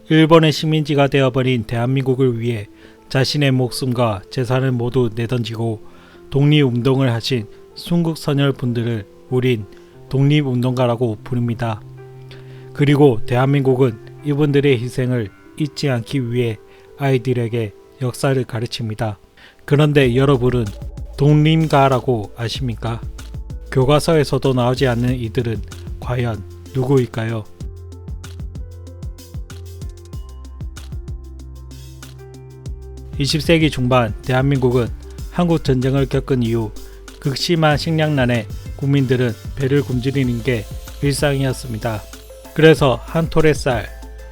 일본의 식민지가 되어버린 대한민국을 위해 자신의 목숨과 재산을 모두 내던지고 독립운동을 하신 순국선열 분들을 우린 독립운동가라고 부릅니다. 그리고 대한민국은 이분들의 희생을 잊지 않기 위해 아이들에게 역사를 가르칩니다. 그런데 여러분은 독립가라고 아십니까? 교과서에서도 나오지 않는 이들은 과연 누구일까요? 20세기 중반 대한민국은 한국전쟁을 겪은 이후 극심한 식량난에 국민들은 배를 굶주리는 게 일상이었습니다. 그래서 한 톨의 쌀,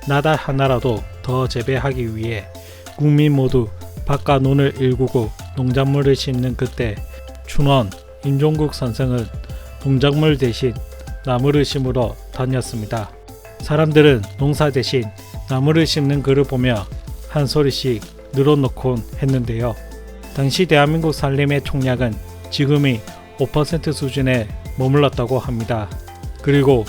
나달 하나라도 더 재배하기 위해 국민 모두 밭과 논을 일구고 농작물을 심는 그때 춘원 임종국 선생은 농작물 대신 나무를 심으러 다녔습니다. 사람들은 농사 대신 나무를 심는 그를 보며 한 소리씩 늘어놓곤 했는데요. 당시 대한민국 산림의 총량은 지금의 5% 수준에 머물렀다고 합니다. 그리고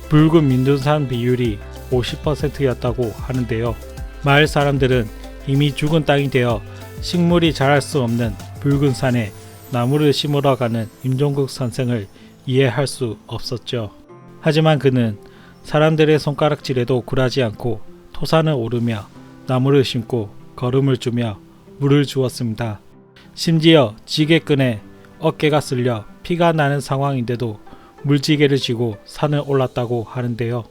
붉은 민둥산 비율이 50%였다고 하는데요. 마을 사람들은 이미 죽은 땅이 되어 식물이 자랄 수 없는 붉은 산에 나무를 심으러 가는 임종국 선생을 이해할 수 없었죠. 하지만 그는 사람들의 손가락질에도 굴하지 않고 토산을 오르며 나무를 심고 거름을 주며 물을 주었습니다. 심지어 지게끈에 어깨가 쓸려 피가 나는 상황인데도 물지개를 쥐고 산을 올랐다고 하는데요.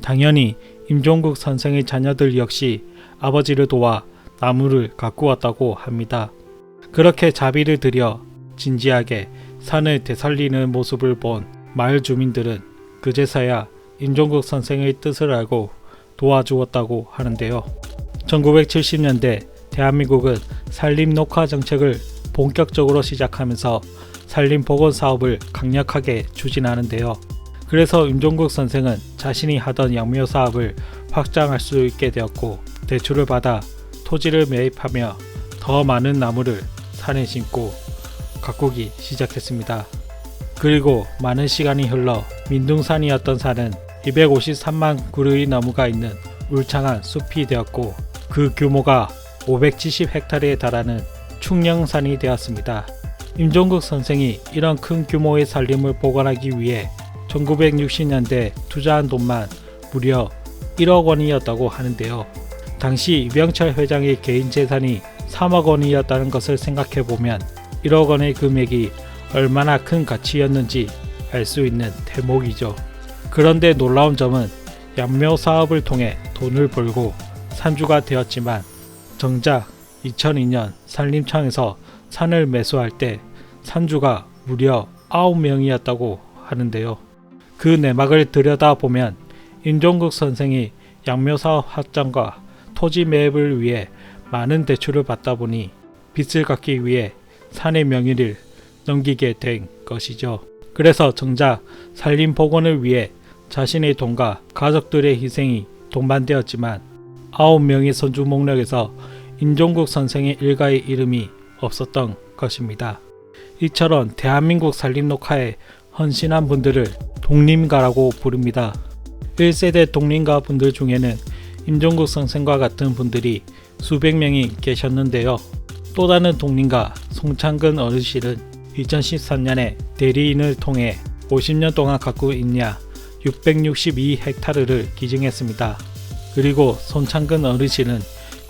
당연히 임종국 선생의 자녀들 역시 아버지를 도와 나무를 가꾸었다고 합니다. 그렇게 자비를 들여 진지하게 산을 되살리는 모습을 본 마을 주민들은 그제서야 임종국 선생의 뜻을 알고 도와주었다고 하는데요. 1970년대 대한민국은 산림녹화 정책을 본격적으로 시작하면서 산림복원 사업을 강력하게 추진하는데요. 그래서 임종국 선생은 자신이 하던 양묘 사업을 확장할 수 있게 되었고 대출을 받아 토지를 매입하며 더 많은 나무를 산에 심고 가꾸기 시작했습니다. 그리고 많은 시간이 흘러 민둥산이었던 산은 253만 그루의 나무가 있는 울창한 숲이 되었고 그 규모가 570헥타르에 달하는 충령산이 되었습니다. 임종국 선생이 이런 큰 규모의 산림을 복원하기 위해 1960년대 투자한 돈만 무려 1억 원이었다고 하는데요. 당시 이병철 회장의 개인 재산이 3억 원이었다는 것을 생각해보면 1억 원의 금액이 얼마나 큰 가치였는지 알 수 있는 대목이죠. 그런데 놀라운 점은 양묘 사업을 통해 돈을 벌고 산주가 되었지만 정작 2002년 산림청에서 산을 매수할 때 산주가 무려 9명이었다고 하는데요. 그 내막을 들여다보면 임종국 선생이 양묘사업 확장과 토지 매입을 위해 많은 대출을 받다 보니 빚을 갚기 위해 산의 명의를 넘기게 된 것이죠. 그래서 정작 산림 복원을 위해 자신의 돈과 가족들의 희생이 동반되었지만 9명의 선주 목록에서 임종국 선생의 일가의 이름이 없었던 것입니다. 이처럼 대한민국 산림녹화에 헌신한 분들을 독립가라고 부릅니다. 1세대 독립가 분들 중에는 임종국 선생과 같은 분들이 수백 명이 계셨는데요. 또 다른 독립가 송창근 어르신은 2013년에 대리인을 통해 50년 동안 갖고 있냐 662헥타르를 기증했습니다. 그리고 손창근 어르신은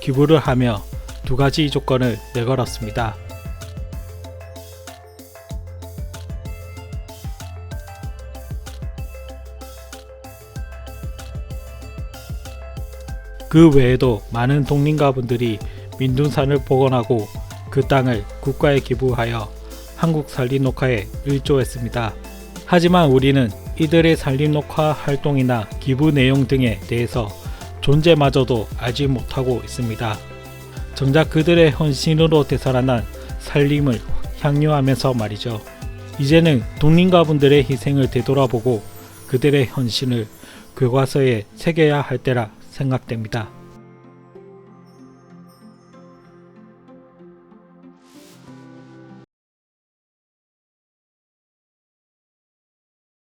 기부를 하며 두 가지 조건을 내걸었습니다. 그 외에도 많은 독립가분들이 민둥산을 복원하고 그 땅을 국가에 기부하여 한국 산림녹화에 일조했습니다. 하지만 우리는 이들의 산림녹화 활동이나 기부 내용 등에 대해서 존재마저도 알지 못하고 있습니다. 정작 그들의 헌신으로 되살아난 산림을 향유하면서 말이죠. 이제는 독립가분들의 희생을 되돌아보고 그들의 헌신을 교과서에 새겨야 할 때라 생각됩니다.